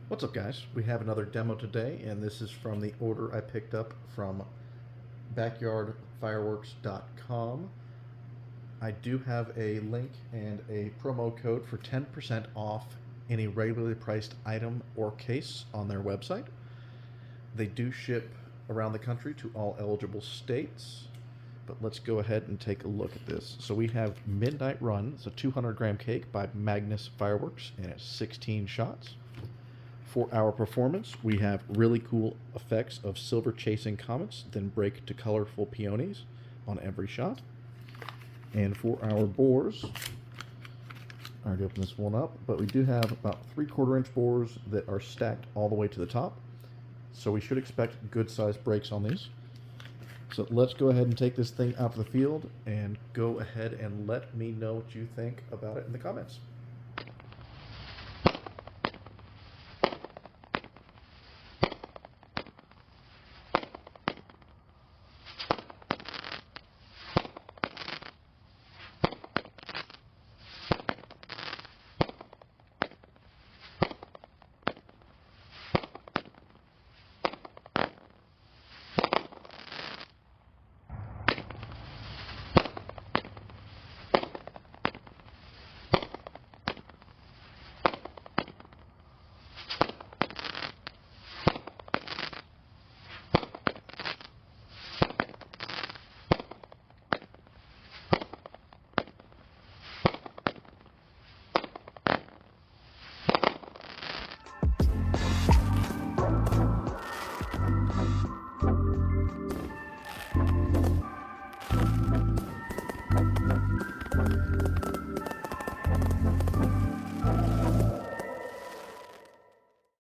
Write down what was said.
What's up, guys? We have another demo today, and this is from the order I picked up from backyardfireworks.com. I do have a link and a promo code for 10% off any regularly priced item or case on their website. They do ship around the country to all eligible states, but let's go ahead and take a look at this. So we have Midnight Run. It's a 200-gram cake by Magnus Fireworks, and it's 16 shots. For our performance, we have really cool effects of silver chasing comets, then break to colorful peonies on every shot. And for our bores, I already opened this one up, but we do have about 3/4 inch bores that are stacked all the way to the top. So we should expect good sized breaks on these. So let's go ahead and take this thing out to the field and go ahead and let me know what you think about it in the comments.